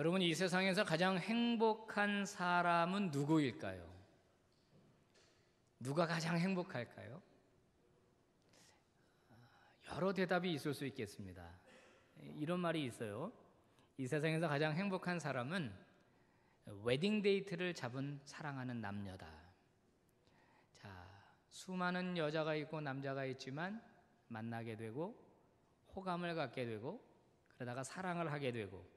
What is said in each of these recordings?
여러분, 이 세상에서 가장 행복한 사람은 누구일까요? 누가 가장 행복할까요? 여러 대답이 있을 수 있겠습니다. 이런 말이 있어요. 이 세상에서 가장 행복한 사람은 웨딩 데이트를 잡은 사랑하는 남녀다. 자, 수많은 여자가 있고 남자가 있지만 만나게 되고 호감을 갖게 되고 그러다가 사랑을 하게 되고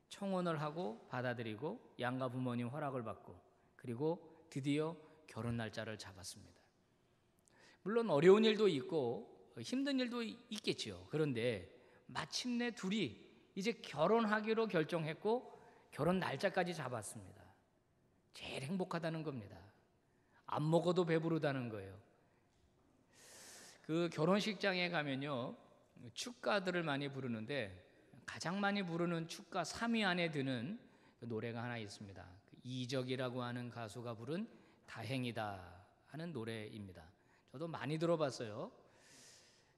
청혼을 하고 받아들이고 양가 부모님 허락을 받고 그리고 드디어 결혼 날짜를 잡았습니다. 물론 어려운 일도 있고 힘든 일도 있겠지요. 그런데 마침내 둘이 이제 결혼하기로 결정했고 결혼 날짜까지 잡았습니다. 제일 행복하다는 겁니다. 안 먹어도 배부르다는 거예요. 그 결혼식장에 가면요, 축가들을 많이 부르는데 가장 많이 부르는 축가 3위 안에 드는 그 노래가 하나 있습니다. 이적이라고 하는 가수가 부른 다행이다 하는 노래입니다. 저도 많이 들어봤어요.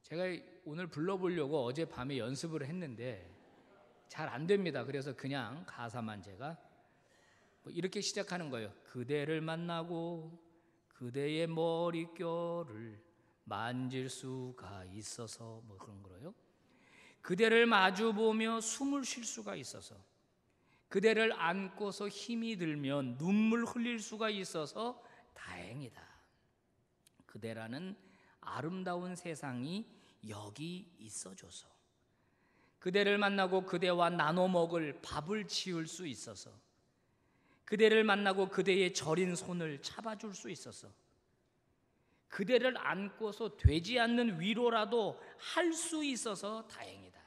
제가 오늘 불러보려고 어젯밤에 연습을 했는데 잘 안 됩니다. 그래서 그냥 가사만 제가 이렇게 시작하는 거예요. 그대를 만나고 그대의 머릿결을 만질 수가 있어서 뭐 그런 거예요. 그대를 마주보며 숨을 쉴 수가 있어서, 그대를 안고서 힘이 들면 눈물 흘릴 수가 있어서 다행이다. 그대라는 아름다운 세상이 여기 있어줘서, 그대를 만나고 그대와 나눠 먹을 밥을 지을 수 있어서, 그대를 만나고 그대의 저린 손을 잡아줄 수 있어서, 그대를 안고서 되지 않는 위로라도 할 수 있어서 다행이다.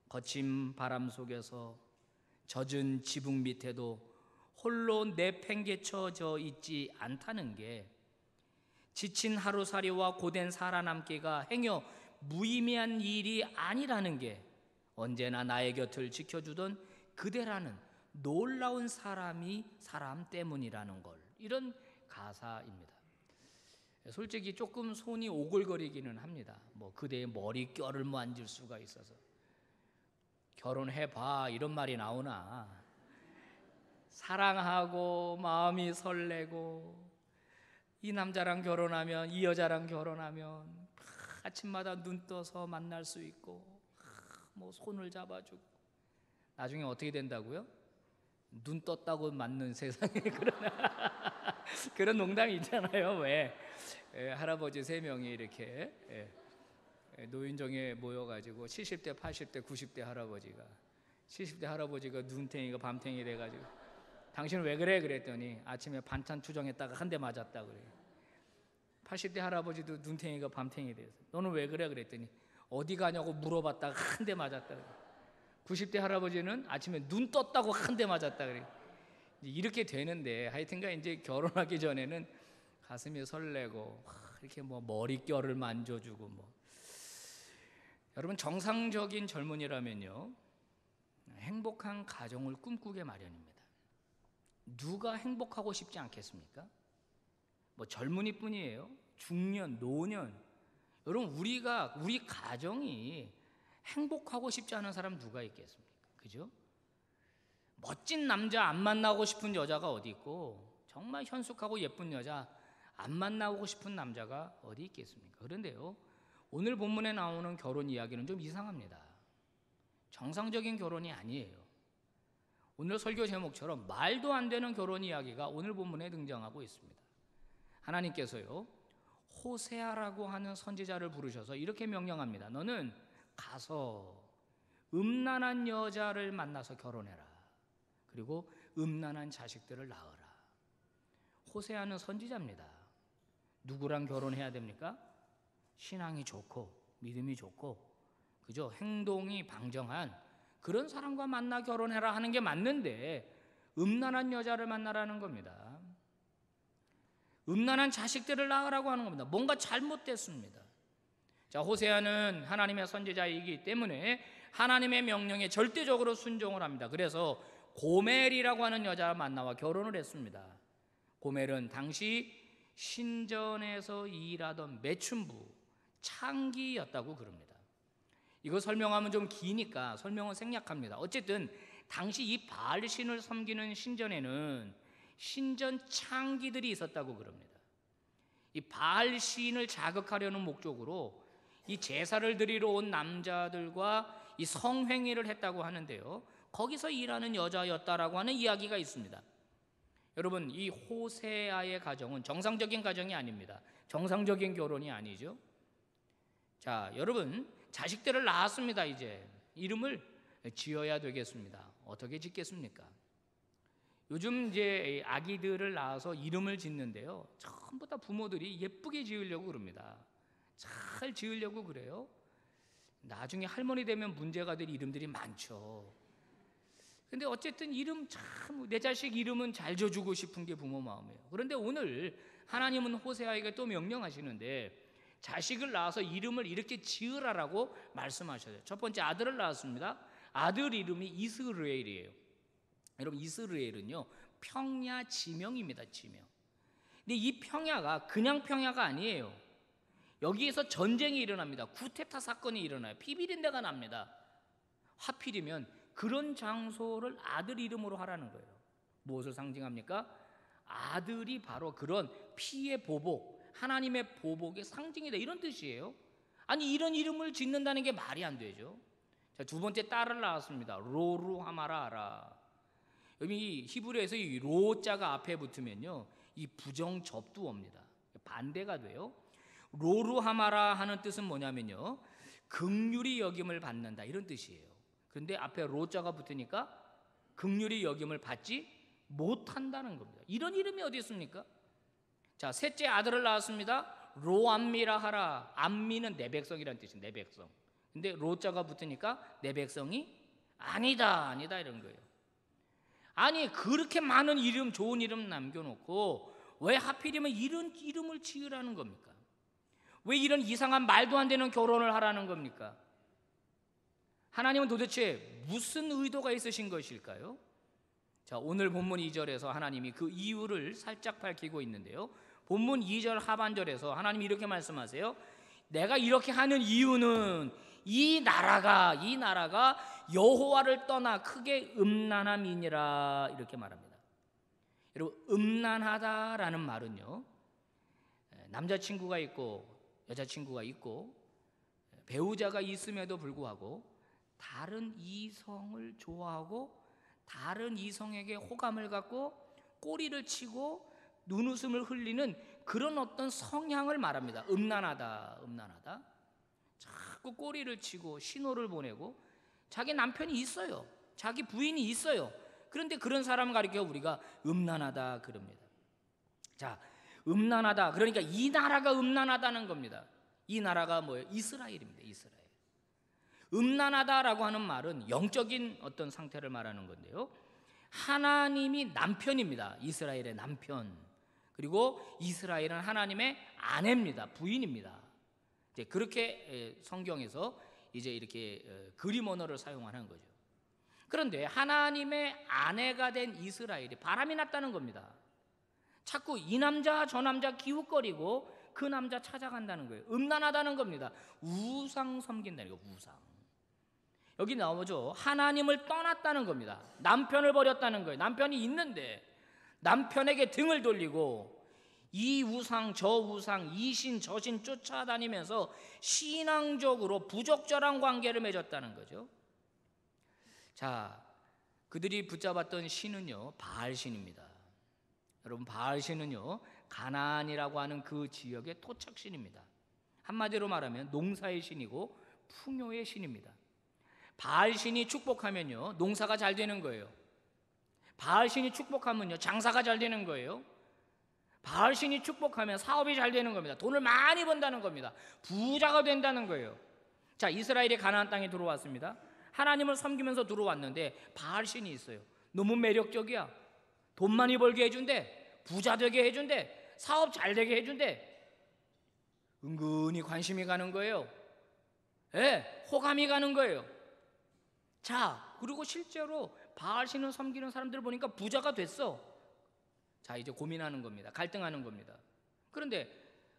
거친 바람 속에서 젖은 지붕 밑에도 홀로 내팽개쳐져 있지 않다는 게, 지친 하루살이와 고된 살아남기가 행여 무의미한 일이 아니라는 게, 언제나 나의 곁을 지켜주던 그대라는 놀라운 사람 때문이라는 걸, 이런 가사입니다. 솔직히 조금 손이 오글거리기는 합니다. 뭐 그대의 머릿결을 만질 수가 있어서 결혼해봐 이런 말이 나오나, 사랑하고 마음이 설레고 이 남자랑 결혼하면, 이 여자랑 결혼하면 아침마다 눈 떠서 만날 수 있고 뭐 손을 잡아주고, 나중에 어떻게 된다고요? 눈 떴다고 맞는 세상에 그런 농담이 있잖아요. 왜 할아버지 3명이 이렇게 노인정에 모여가지고 70대, 80대, 90대 할아버지가, 70대 할아버지가 눈탱이가 밤탱이 돼가지고 당신은 왜 그래? 그랬더니 아침에 반찬 투정했다가 한 대 맞았다 그래. 80대 할아버지도 눈탱이가 밤탱이 돼서 너는 왜 그래? 그랬더니 어디 가냐고 물어봤다가 한 대 맞았다 그래. 90대 할아버지는 아침에 눈 떴다고 한 대 맞았다 그래. 이렇게 되는데, 하여튼간 이제 결혼하기 전에는 가슴이 설레고 이렇게 뭐 머릿결을 만져주고 뭐. 여러분, 정상적인 젊은이라면요, 행복한 가정을 꿈꾸게 마련입니다. 누가 행복하고 싶지 않겠습니까? 뭐 젊은이뿐이에요. 중년, 노년. 여러분, 우리 가정이 행복하고 싶지 않은 사람 누가 있겠습니까? 그죠? 멋진 남자 안 만나고 싶은 여자가 어디 있고, 정말 현숙하고 예쁜 여자 안 만나고 싶은 남자가 어디 있겠습니까? 그런데요, 오늘 본문에 나오는 결혼 이야기는 좀 이상합니다. 정상적인 결혼이 아니에요. 오늘 설교 제목처럼 말도 안 되는 결혼 이야기가 오늘 본문에 등장하고 있습니다. 하나님께서요, 호세아라고 하는 선지자를 부르셔서 이렇게 명령합니다. 너는 가서 음란한 여자를 만나서 결혼해라. 그리고 음란한 자식들을 낳으라. 호세아는 선지자입니다. 누구랑 결혼해야 됩니까? 신앙이 좋고 믿음이 좋고, 그죠? 행동이 방정한 그런 사람과 만나 결혼해라 하는 게 맞는데 음란한 여자를 만나라는 겁니다. 음란한 자식들을 낳으라고 하는 겁니다. 뭔가 잘못됐습니다. 자, 호세아는 하나님의 선지자이기 때문에 하나님의 명령에 절대적으로 순종을 합니다. 그래서 고멜이라고 하는 여자와 만나와 결혼을 했습니다. 고멜은 당시 신전에서 일하던 매춘부, 창기였다고 그럽니다. 이거 설명하면 좀 기니까 설명은 생략합니다. 어쨌든 당시 이 바알 신을 섬기는 신전에는 신전 창기들이 있었다고 그럽니다. 이 바알 신을 자극하려는 목적으로 이 제사를 드리러 온 남자들과 이 성행위를 했다고 하는데요, 거기서 일하는 여자였다라고 하는 이야기가 있습니다. 여러분, 이 호세아의 가정은 정상적인 가정이 아닙니다. 정상적인 결혼이 아니죠. 자, 여러분, 자식들을 낳았습니다. 이제 이름을 지어야 되겠습니다. 어떻게 짓겠습니까? 요즘 이제 아기들을 낳아서 이름을 짓는데요, 전부 다 부모들이 예쁘게 지으려고 그럽니다. 잘 지으려고 그래요. 나중에 할머니 되면 문제가 될 이름들이 많죠. 근데 어쨌든 이름 참, 내 자식 이름은 잘 져주고 싶은 게 부모 마음이에요. 그런데 오늘 하나님은 호세아에게 또 명령하시는데 자식을 낳아서 이름을 이렇게 지으라라고 말씀하셔요. 첫 번째 아들을 낳았습니다. 아들 이름이 이스라엘이에요. 여러분, 이스라엘은요 평야 지명입니다. 지명. 근데 이 평야가 그냥 평야가 아니에요. 여기에서 전쟁이 일어납니다. 쿠데타 사건이 일어나요. 피비린내가 납니다. 하필이면 그런 장소를 아들 이름으로 하라는 거예요. 무엇을 상징합니까? 아들이 바로 그런 피의 보복, 하나님의 보복의 상징이다, 이런 뜻이에요. 아니, 이런 이름을 짓는다는 게 말이 안 되죠. 자, 두 번째 딸을 낳았습니다. 로루하마라라. 여기 히브리에서 이 로자가 앞에 붙으면요, 이 부정 접두어입니다. 반대가 돼요. 로루하마라 하는 뜻은 뭐냐면요, 긍휼히 여김을 받는다, 이런 뜻이에요. 그런데 앞에 로자가 붙으니까 긍휼히 여김을 받지 못한다는 겁니다. 이런 이름이 어디 있습니까? 자, 셋째 아들을 낳았습니다. 로암미라 하라. 암미는 내 백성이라는 뜻이에요. 내 백성. 근데 로자가 붙으니까 내 백성이 아니다 이런 거예요. 아니, 그렇게 많은 이름, 좋은 이름 남겨놓고 왜 하필이면 이런 이름을 지으라는 겁니까? 왜 이런 이상한 말도 안 되는 결혼을 하라는 겁니까? 하나님은 도대체 무슨 의도가 있으신 것일까요? 자, 오늘 본문 2절에서 하나님이 그 이유를 살짝 밝히고 있는데요, 본문 2절 하반절에서 하나님이 이렇게 말씀하세요. 내가 이렇게 하는 이유는 이 나라가 여호와를 떠나 크게 음란함이니라, 이렇게 말합니다. 여러분, 음란하다라는 말은요, 남자친구가 있고 여자친구가 있고 배우자가 있음에도 불구하고 다른 이성을 좋아하고 다른 이성에게 호감을 갖고 꼬리를 치고 눈웃음을 흘리는 그런 어떤 성향을 말합니다. 음란하다. 자꾸 꼬리를 치고 신호를 보내고, 자기 남편이 있어요, 자기 부인이 있어요. 그런데 그런 사람을 가리켜 우리가 음란하다 그럽니다. 자, 음란하다, 그러니까 이 나라가 음란하다는 겁니다. 이 나라가 뭐예요? 이스라엘입니다. 이스라엘. 음란하다라고 하는 말은 영적인 어떤 상태를 말하는 건데요, 하나님이 남편입니다. 이스라엘의 남편. 그리고 이스라엘은 하나님의 아내입니다. 부인입니다. 이제 그렇게 성경에서 이제 이렇게 그림 언어를 사용하는 거죠. 그런데 하나님의 아내가 된 이스라엘이 바람이 났다는 겁니다. 자꾸 이 남자 저 남자 기웃거리고 그 남자 찾아간다는 거예요. 음란하다는 겁니다. 우상 섬긴다는 거예요. 우상. 여기 나오죠. 하나님을 떠났다는 겁니다. 남편을 버렸다는 거예요. 남편이 있는데 남편에게 등을 돌리고 이 우상 저 우상 이 신 저 신 쫓아다니면서 신앙적으로 부적절한 관계를 맺었다는 거죠. 자, 그들이 붙잡았던 신은요, 바알신입니다. 여러분, 바알신은요, 가나안이라고 하는 그 지역의 토착신입니다. 한마디로 말하면 농사의 신이고 풍요의 신입니다. 바알신이 축복하면요, 농사가 잘 되는 거예요. 바알신이 축복하면요, 장사가 잘 되는 거예요. 바알신이 축복하면 사업이 잘 되는 겁니다. 돈을 많이 번다는 겁니다. 부자가 된다는 거예요. 자, 이스라엘이 가나안 땅에 들어왔습니다. 하나님을 섬기면서 들어왔는데 바알신이 있어요. 너무 매력적이야. 돈 많이 벌게 해준대, 부자 되게 해준대, 사업 잘 되게 해준대. 은근히 관심이 가는 거예요. 호감이 가는 거예요. 자, 그리고 실제로 바알신을 섬기는 사람들 보니까 부자가 됐어. 자, 이제 고민하는 겁니다. 갈등하는 겁니다. 그런데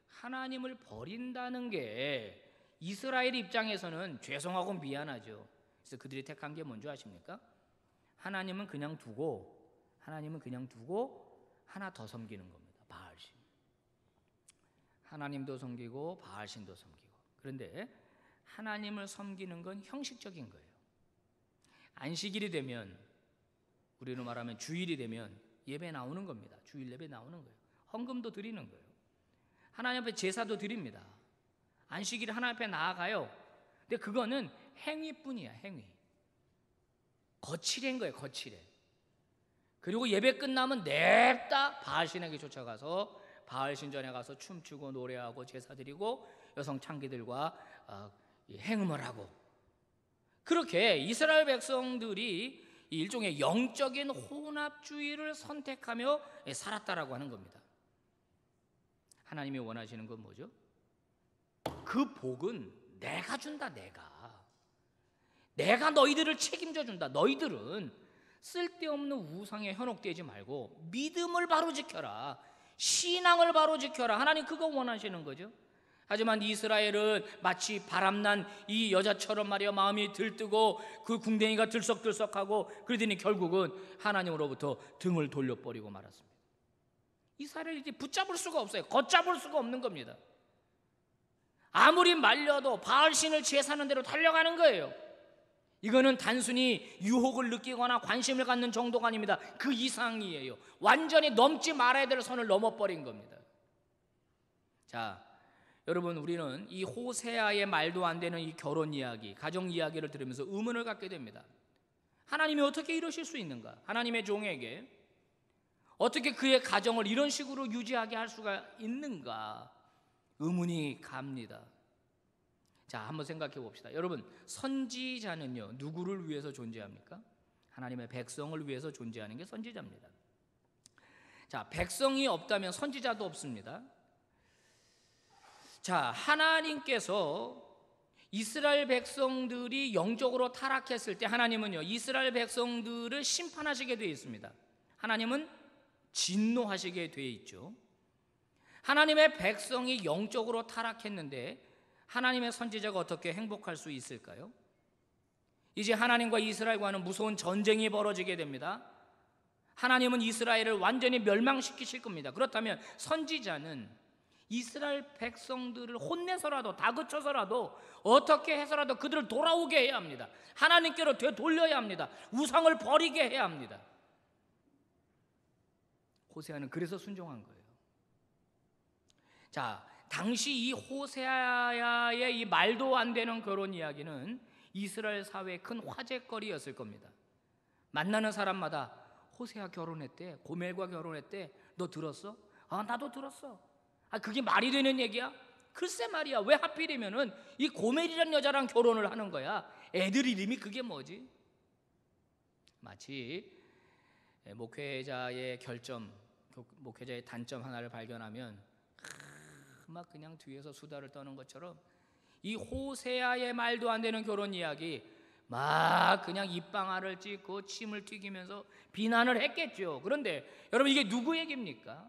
하나님을 버린다는 게 이스라엘 입장에서는 죄송하고 미안하죠. 그래서 그들이 택한 게 뭔지 아십니까? 하나님은 그냥 두고 하나 더 섬기는 겁니다. 바알신. 하나님도 섬기고 바알신도 섬기고. 그런데 하나님을 섬기는 건 형식적인 거예요. 안식일이 되면, 우리로 말하면 주일이 되면 예배 나오는 겁니다. 주일 예배 나오는 거예요. 헌금도 드리는 거예요. 하나님 앞에 제사도 드립니다. 안식일에 하나님 앞에 나아가요. 근데 그거는 행위뿐이야. 행위. 거칠인 거예요. 거칠해. 그리고 예배 끝나면 냅다 바알신에게 쫓아가서 바알신전에 가서 춤추고 노래하고 제사 드리고 여성 창기들과 행음을 하고, 그렇게 이스라엘 백성들이 일종의 영적인 혼합주의를 선택하며 살았다라고 하는 겁니다. 하나님이 원하시는 건 뭐죠? 그 복은 내가 준다. 내가 너희들을 책임져 준다. 너희들은 쓸데없는 우상에 현혹되지 말고 믿음을 바로 지켜라. 신앙을 바로 지켜라. 하나님 그거 원하시는 거죠. 하지만 이스라엘은 마치 바람난 이 여자처럼 말이야 마음이 들뜨고 그 궁뎅이가 들썩들썩하고 그러더니 결국은 하나님으로부터 등을 돌려버리고 말았습니다. 이스라엘이 붙잡을 수가 없어요. 걷잡을 수가 없는 겁니다. 아무리 말려도 바알신을 제사하는 대로 달려가는 거예요. 이거는 단순히 유혹을 느끼거나 관심을 갖는 정도가 아닙니다. 그 이상이에요. 완전히 넘지 말아야 될 선을 넘어버린 겁니다. 자, 여러분, 우리는 이 호세아의 말도 안 되는 이 결혼 이야기, 가정 이야기를 들으면서 의문을 갖게 됩니다. 하나님이 어떻게 이러실 수 있는가? 하나님의 종에게 어떻게 그의 가정을 이런 식으로 유지하게 할 수가 있는가? 의문이 갑니다. 자, 한번 생각해 봅시다. 여러분, 선지자는요 누구를 위해서 존재합니까? 하나님의 백성을 위해서 존재하는 게 선지자입니다. 자, 백성이 없다면 선지자도 없습니다. 자, 하나님께서 이스라엘 백성들이 영적으로 타락했을 때 하나님은요 이스라엘 백성들을 심판하시게 되어 있습니다. 하나님은 진노하시게 되어 있죠. 하나님의 백성이 영적으로 타락했는데 하나님의 선지자가 어떻게 행복할 수 있을까요? 이제 하나님과 이스라엘과는 무서운 전쟁이 벌어지게 됩니다. 하나님은 이스라엘을 완전히 멸망시키실 겁니다. 그렇다면 선지자는 이스라엘 백성들을 혼내서라도 다그쳐서라도 어떻게 해서라도 그들을 돌아오게 해야 합니다. 하나님께로 되돌려야 합니다. 우상을 버리게 해야 합니다. 호세아는 그래서 순종한 거예요. 자, 당시 이 호세아의 이 말도 안 되는 결혼 이야기는 이스라엘 사회의 큰 화제거리였을 겁니다. 만나는 사람마다 호세아 결혼했대, 고멜과 결혼했대, 너 들었어? 아, 나도 들었어. 아, 그게 말이 되는 얘기야? 글쎄 말이야. 왜 하필이면은 이 고멜이라는 여자랑 결혼을 하는 거야? 애들 이름이 그게 뭐지? 마치 목회자의 결점, 목회자의 단점 하나를 발견하면 막 그냥 뒤에서 수다를 떠는 것처럼 이 호세아의 말도 안 되는 결혼 이야기 막 그냥 입방아를 찍고 침을 튀기면서 비난을 했겠죠. 그런데 여러분, 이게 누구 얘기입니까?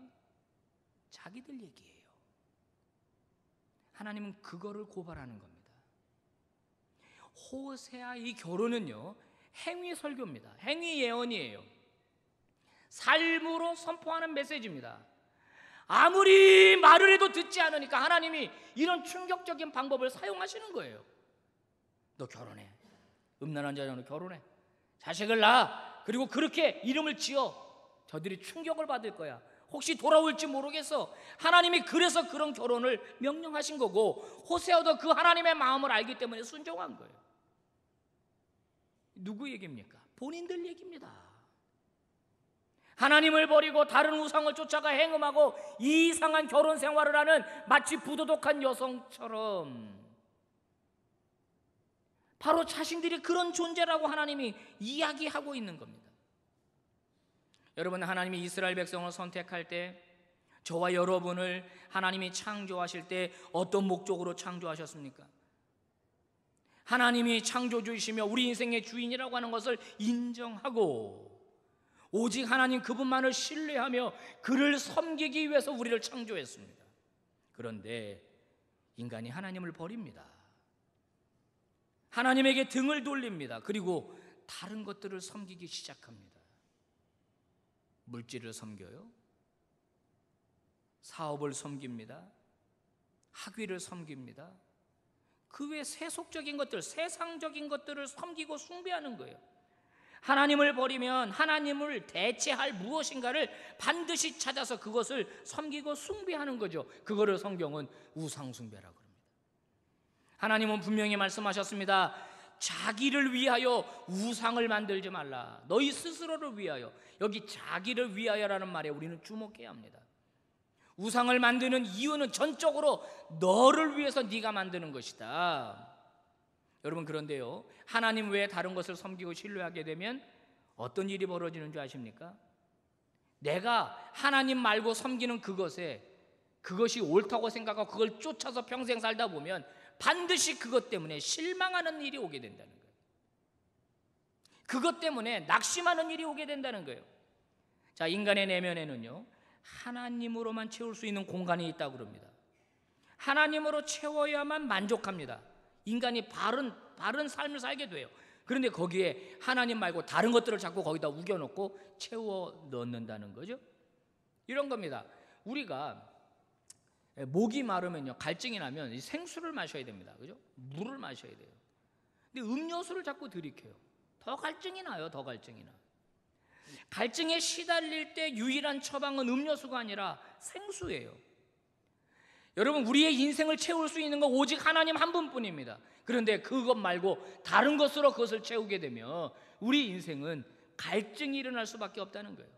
자기들 얘기예요. 하나님은 그거를 고발하는 겁니다. 호세아 이 결혼은요 행위 설교입니다. 행위 예언이에요. 삶으로 선포하는 메시지입니다. 아무리 말을 해도 듣지 않으니까 하나님이 이런 충격적인 방법을 사용하시는 거예요. 너 결혼해. 음란한 자녀는 결혼해. 자식을 낳아. 그리고 그렇게 이름을 지어. 저들이 충격을 받을 거야. 혹시 돌아올지 모르겠어. 하나님이 그래서 그런 결혼을 명령하신 거고, 호세아도 그 하나님의 마음을 알기 때문에 순종한 거예요. 누구 얘기입니까? 본인들 얘기입니다. 하나님을 버리고 다른 우상을 쫓아가 행음하고 이상한 결혼 생활을 하는 마치 부도덕한 여성처럼 바로 자신들이 그런 존재라고 하나님이 이야기하고 있는 겁니다. 여러분, 하나님이 이스라엘 백성을 선택할 때, 저와 여러분을 하나님이 창조하실 때 어떤 목적으로 창조하셨습니까? 하나님이 창조주이시며 우리 인생의 주인이라고 하는 것을 인정하고 오직 하나님 그분만을 신뢰하며 그를 섬기기 위해서 우리를 창조했습니다. 그런데 인간이 하나님을 버립니다. 하나님에게 등을 돌립니다. 그리고 다른 것들을 섬기기 시작합니다. 물질을 섬겨요. 사업을 섬깁니다. 학위를 섬깁니다. 그 외 세속적인 것들, 세상적인 것들을 섬기고 숭배하는 거예요. 하나님을 버리면 하나님을 대체할 무엇인가를 반드시 찾아서 그것을 섬기고 숭배하는 거죠. 그거를 성경은 우상숭배라고 합니다. 하나님은 분명히 말씀하셨습니다. 자기를 위하여 우상을 만들지 말라. 너희 스스로를 위하여. 여기 자기를 위하여라는 말에 우리는 주목해야 합니다. 우상을 만드는 이유는 전적으로 너를 위해서 네가 만드는 것이다. 여러분, 그런데요, 하나님 외에 다른 것을 섬기고 신뢰하게 되면 어떤 일이 벌어지는 줄 아십니까? 내가 하나님 말고 섬기는 그것이 옳다고 생각하고 그걸 쫓아서 평생 살다 보면 반드시 그것 때문에 실망하는 일이 오게 된다는 거예요. 그것 때문에 낙심하는 일이 오게 된다는 거예요. 자, 인간의 내면에는요, 하나님으로만 채울 수 있는 공간이 있다고 그럽니다. 하나님으로 채워야만 만족합니다. 인간이 바른 삶을 살게 돼요. 그런데 거기에 하나님 말고 다른 것들을 자꾸 거기다 우겨놓고 채워 넣는다는 거죠. 이런 겁니다. 우리가 목이 마르면요, 갈증이 나면 생수를 마셔야 됩니다. 그죠? 물을 마셔야 돼요. 근데 음료수를 자꾸 들이켜요. 더 갈증이 나요. 더 갈증이 나. 갈증에 시달릴 때 유일한 처방은 음료수가 아니라 생수예요. 여러분, 우리의 인생을 채울 수 있는 건 오직 하나님 한 분뿐입니다. 그런데 그것 말고 다른 것으로 그것을 채우게 되면 우리 인생은 갈증이 일어날 수밖에 없다는 거예요.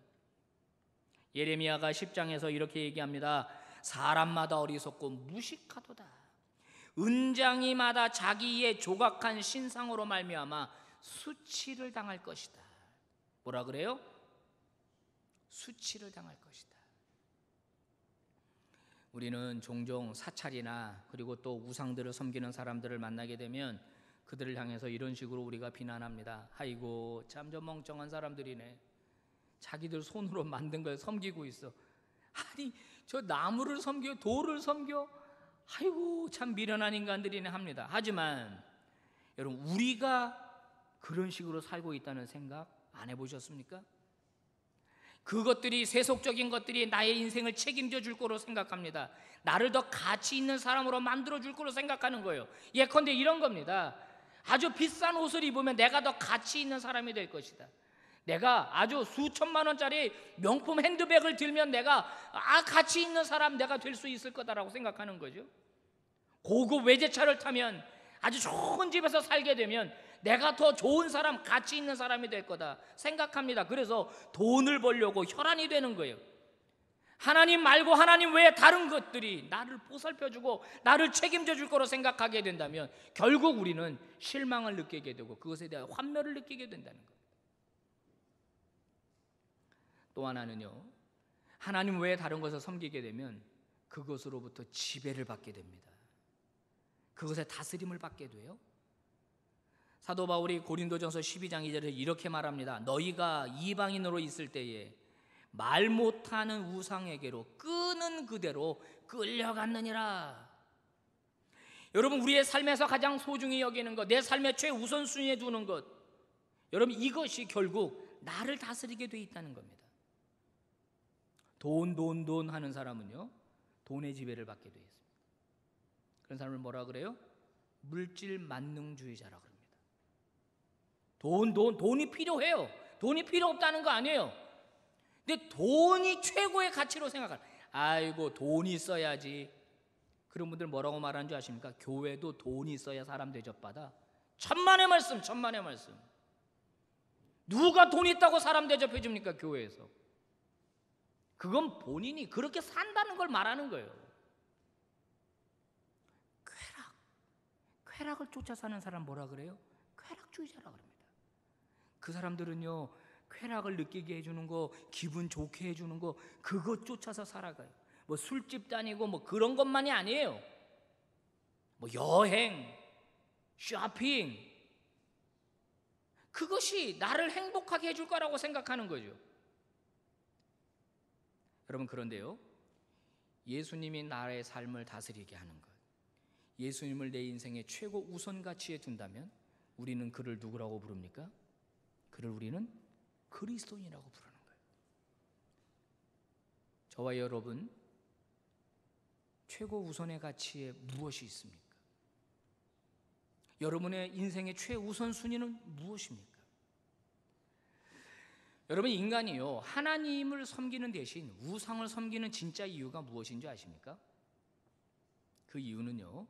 예레미야가 10장에서 이렇게 얘기합니다. 사람마다 어리석고 무식하도다. 은장이마다 자기의 조각한 신상으로 말미암아 수치를 당할 것이다. 뭐라 그래요? 수치를 당할 것이다. 우리는 종종 사찰이나 그리고 또 우상들을 섬기는 사람들을 만나게 되면 그들을 향해서 이런 식으로 우리가 비난합니다. 아이고, 참 저 멍청한 사람들이네. 자기들 손으로 만든 걸 섬기고 있어. 아니, 저 나무를 섬겨, 돌을 섬겨. 아이고, 참 미련한 인간들이네 합니다. 하지만 여러분, 우리가 그런 식으로 살고 있다는 생각 안 해보셨습니까? 그것들이, 세속적인 것들이 나의 인생을 책임져 줄 거로 생각합니다. 나를 더 가치 있는 사람으로 만들어 줄 거로 생각하는 거예요. 예컨대 이런 겁니다. 아주 비싼 옷을 입으면 내가 더 가치 있는 사람이 될 것이다. 내가 아주 수천만 원짜리 명품 핸드백을 들면 내가 가치 있는 사람 내가 될 수 있을 거다라고 생각하는 거죠. 고급 외제차를 타면, 아주 좋은 집에서 살게 되면 내가 더 좋은 사람, 가치 있는 사람이 될 거다 생각합니다. 그래서 돈을 벌려고 혈안이 되는 거예요. 하나님 말고 하나님 외에 다른 것들이 나를 보살펴주고 나를 책임져 줄 거로 생각하게 된다면 결국 우리는 실망을 느끼게 되고 그것에 대한 환멸을 느끼게 된다는 거예요. 또 하나는요, 하나님 외에 다른 것을 섬기게 되면 그것으로부터 지배를 받게 됩니다. 그것에 다스림을 받게 돼요. 사도 바울이 고린도전서 12장 2절에 이렇게 말합니다. 너희가 이방인으로 있을 때에 말 못하는 우상에게로 끄는 그대로 끌려갔느니라. 여러분, 우리의 삶에서 가장 소중히 여기는 것, 내 삶의 최우선순위에 두는 것, 여러분, 이것이 결국 나를 다스리게 돼 있다는 겁니다. 돈 하는 사람은요, 돈의 지배를 받게 돼 있습니다. 그런 사람을 뭐라 그래요? 물질 만능주의자라고 합니다. 돈이 필요해요. 돈이 필요 없다는 거 아니에요. 근데 돈이 최고의 가치로 생각하는, 아이고 돈이 있어야지. 그런 분들 뭐라고 말하는 줄 아십니까? 교회도 돈이 있어야 사람 대접받아. 천만의 말씀. 누가 돈 있다고 사람 대접해 줍니까? 교회에서. 그건 본인이 그렇게 산다는 걸 말하는 거예요. 쾌락을 쫓아 사는 사람 뭐라 그래요? 쾌락주의자라고 합니다. 그 사람들은요, 쾌락을 느끼게 해주는 거, 기분 좋게 해주는 거, 그것 쫓아서 살아가요. 뭐 술집 다니고 뭐 그런 것만이 아니에요. 뭐 여행, 쇼핑, 그것이 나를 행복하게 해줄 거라고 생각하는 거죠. 여러분, 그런데요, 예수님이 나의 삶을 다스리게 하는 것, 예수님을 내 인생의 최고 우선 가치에 둔다면 우리는 그를 누구라고 부릅니까? 그를 우리는 그리스도인이라고 부르는 거예요. 저와 여러분, 최고 우선의 가치에 무엇이 있습니까? 여러분의 인생의 최우선 순위는 무엇입니까? 여러분, 인간이요, 하나님을 섬기는 대신 우상을 섬기는 진짜 이유가 무엇인지 아십니까? 그 이유는요,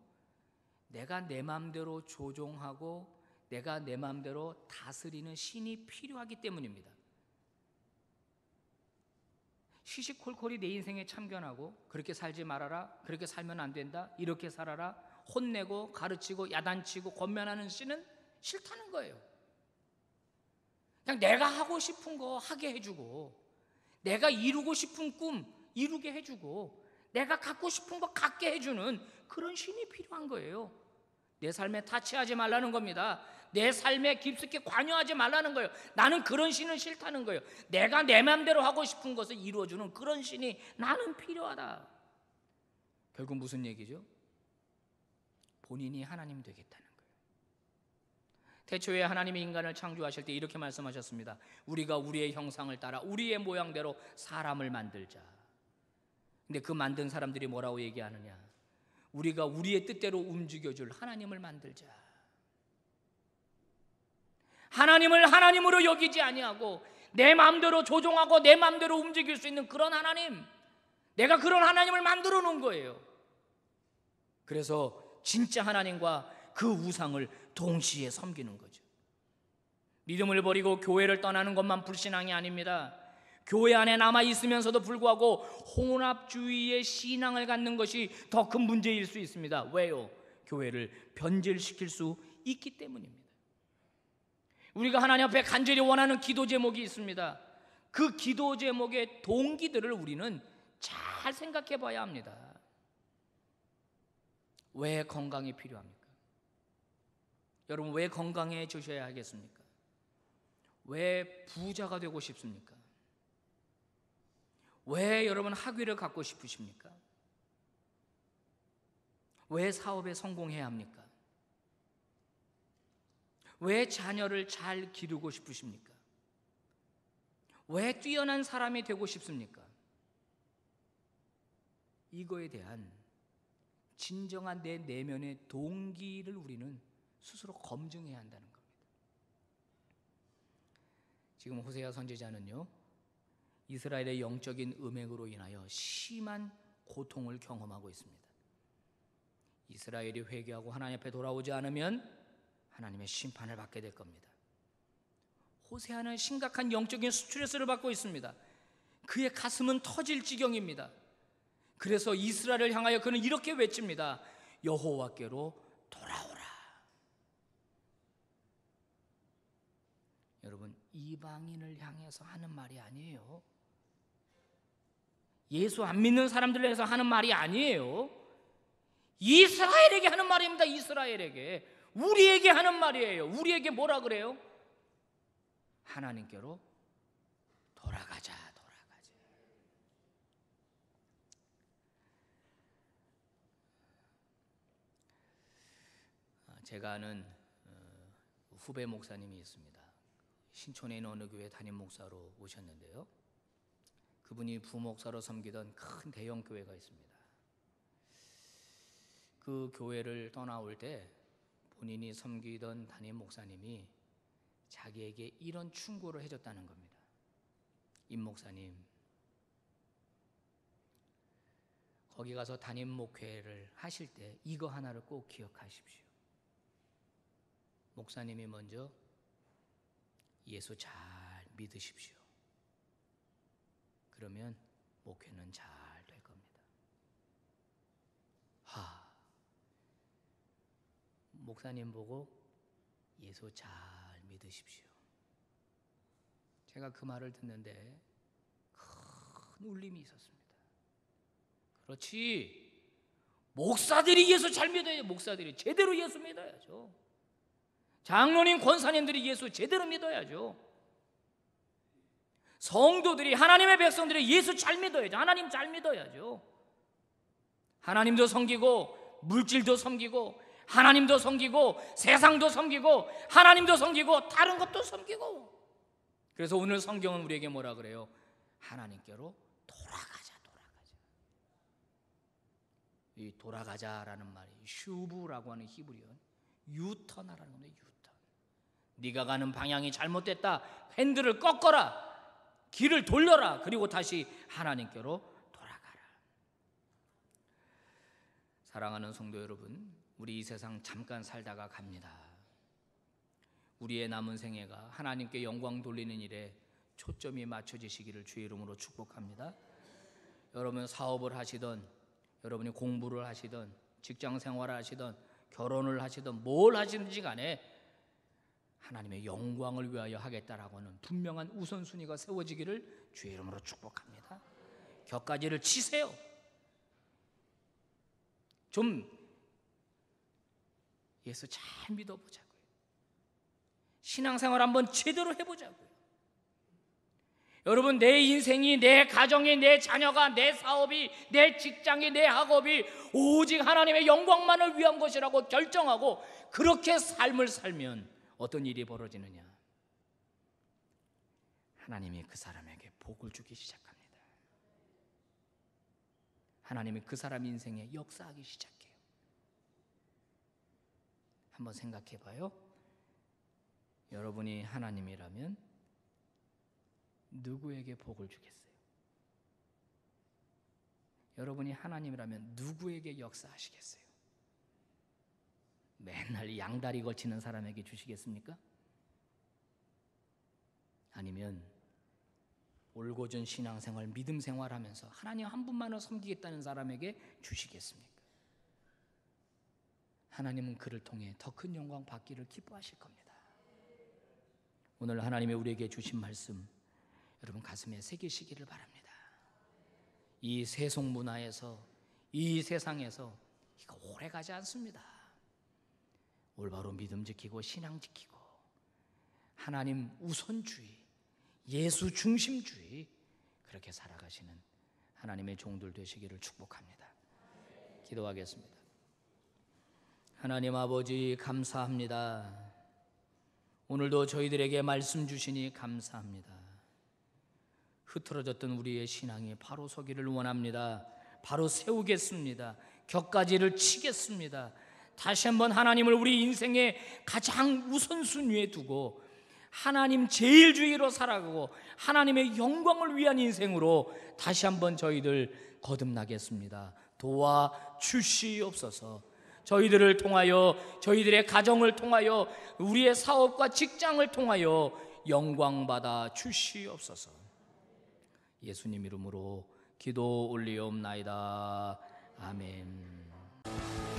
내가 내 마음대로 조종하고 내가 내 마음대로 다스리는 신이 필요하기 때문입니다. 시시콜콜이 내 인생에 참견하고 그렇게 살지 말아라, 그렇게 살면 안 된다, 이렇게 살아라, 혼내고 가르치고 야단치고 권면하는 신은 싫다는 거예요. 그냥 내가 하고 싶은 거 하게 해주고, 내가 이루고 싶은 꿈 이루게 해주고, 내가 갖고 싶은 거 갖게 해주는 그런 신이 필요한 거예요. 내 삶에 타치하지 말라는 겁니다. 내 삶에 깊숙이 관여하지 말라는 거예요. 나는 그런 신은 싫다는 거예요. 내가 내 마음대로 하고 싶은 것을 이루어주는 그런 신이 나는 필요하다. 결국 무슨 얘기죠? 본인이 하나님 되겠다는 거예요. 태초에 하나님이 인간을 창조하실 때 이렇게 말씀하셨습니다. 우리가 우리의 형상을 따라 우리의 모양대로 사람을 만들자. 근데 그 만든 사람들이 뭐라고 얘기하느냐? 우리가 우리의 뜻대로 움직여줄 하나님을 만들자. 하나님을 하나님으로 여기지 아니하고 내 마음대로 조종하고 내 마음대로 움직일 수 있는 그런 하나님, 내가 그런 하나님을 만들어 놓은 거예요. 그래서 진짜 하나님과 그 우상을 동시에 섬기는 거죠. 믿음을 버리고 교회를 떠나는 것만 불신앙이 아닙니다. 교회 안에 남아 있으면서도 불구하고 혼합주의의 신앙을 갖는 것이 더 큰 문제일 수 있습니다. 왜요? 교회를 변질시킬 수 있기 때문입니다. 우리가 하나님 앞에 간절히 원하는 기도 제목이 있습니다. 그 기도 제목의 동기들을 우리는 잘 생각해 봐야 합니다. 왜 건강이 필요합니까? 여러분, 왜 건강해지셔야 하겠습니까? 왜 부자가 되고 싶습니까? 왜 여러분 학위를 갖고 싶으십니까? 왜 사업에 성공해야 합니까? 왜 자녀를 잘 기르고 싶으십니까? 왜 뛰어난 사람이 되고 싶습니까? 이거에 대한 진정한 내 내면의 동기를 우리는 스스로 검증해야 한다는 겁니다. 지금 호세아 선지자는요, 이스라엘의 영적인 음행으로 인하여 심한 고통을 경험하고 있습니다. 이스라엘이 회개하고 하나님 앞에 돌아오지 않으면 하나님의 심판을 받게 될 겁니다. 호세아는 심각한 영적인 스트레스를 받고 있습니다. 그의 가슴은 터질 지경입니다. 그래서 이스라엘을 향하여 그는 이렇게 외칩니다. 여호와께로 돌아오라. 여러분, 이방인을 향해서 하는 말이 아니에요. 예수 안 믿는 사람들을 해서 하는 말이 아니에요. 이스라엘에게 하는 말입니다. 이스라엘에게, 우리에게 하는 말이에요. 우리에게 뭐라 그래요? 하나님께로 돌아가자. 제가 아는 후배 목사님이 있습니다. 신촌에 있는 어느 교회 담임 목사로 오셨는데요, 그분이 부목사로 섬기던 큰 대형 교회가 있습니다. 그 교회를 떠나올 때 본인이 섬기던 담임 목사님이 자기에게 이런 충고를 해줬다는 겁니다. 임 목사님, 거기 가서 담임 목회를 하실 때 이거 하나를 꼭 기억하십시오. 목사님이 먼저 예수 잘 믿으십시오. 그러면 목회는 잘 될 겁니다. 목사님 보고 예수 잘 믿으십시오. 제가 그 말을 듣는데 큰 울림이 있었습니다. 그렇지, 목사들이 예수 잘 믿어야죠. 목사들이 제대로 예수 믿어야죠. 장로님, 권사님들이 예수 제대로 믿어야죠. 성도들이, 하나님의 백성들이 예수 잘 믿어야죠. 하나님 잘 믿어야죠. 하나님도 섬기고 물질도 섬기고 하나님도 섬기고 세상도 섬기고 하나님도 섬기고 다른 것도 섬기고 그래서 오늘 성경은 우리에게 뭐라 그래요? 하나님께로 돌아가자. 이 돌아가자라는 말이 슈브라고 하는 히브리어 유턴하라는 겁니다. 유턴. 네가 가는 방향이 잘못됐다. 핸들을 꺾어라. 길을 돌려라. 그리고 다시 하나님께로 돌아가라. 사랑하는 성도 여러분, 우리 이 세상 잠깐 살다가 갑니다. 우리의 남은 생애가 하나님께 영광 돌리는 일에 초점이 맞춰지시기를 주의 이름으로 축복합니다. 여러분 사업을 하시던, 여러분이 공부를 하시던, 직장 생활을 하시던, 결혼을 하시던, 뭘 하시든지 간에 하나님의 영광을 위하여 하겠다라고 하는 분명한 우선순위가 세워지기를 주의 이름으로 축복합니다. 격가지를 치세요. 좀 예수 잘 믿어보자고요. 신앙생활 한번 제대로 해보자고요. 여러분, 내 인생이, 내 가정이, 내 자녀가, 내 사업이, 내 직장이, 내 학업이 오직 하나님의 영광만을 위한 것이라고 결정하고 그렇게 삶을 살면 어떤 일이 벌어지느냐? 하나님이 그 사람에게 복을 주기 시작합니다. 하나님이 그 사람 인생에 역사하기 시작해요. 한번 생각해 봐요. 여러분이 하나님이라면 누구에게 복을 주겠어요? 여러분이 하나님이라면 누구에게 역사하시겠어요? 맨날 양다리 걸치는 사람에게 주시겠습니까? 아니면 올곧은 신앙생활, 믿음 생활하면서 하나님 한 분만을 섬기겠다는 사람에게 주시겠습니까? 하나님은 그를 통해 더 큰 영광 받기를 기뻐하실 겁니다. 오늘 하나님이 우리에게 주신 말씀 여러분 가슴에 새기시기를 바랍니다. 이 세속 문화에서, 이 세상에서 이거 오래 가지 않습니다. 올바로 믿음 지키고 신앙 지키고 하나님 우선주의, 예수 중심주의, 그렇게 살아가시는 하나님의 종들 되시기를 축복합니다. 기도하겠습니다. 하나님 아버지 감사합니다. 오늘도 저희들에게 말씀 주시니 감사합니다. 흐트러졌던 우리의 신앙이 바로 서기를 원합니다. 바로 세우겠습니다. 격가지를 치겠습니다. 다시 한번 하나님을 우리 인생의 가장 우선순위에 두고 하나님 제일주의로 살아가고 하나님의 영광을 위한 인생으로 다시 한번 저희들 거듭나겠습니다. 도와주시옵소서. 저희들을 통하여, 저희들의 가정을 통하여, 우리의 사업과 직장을 통하여 영광받아 주시옵소서. 예수님 이름으로 기도 올리옵나이다. 아멘.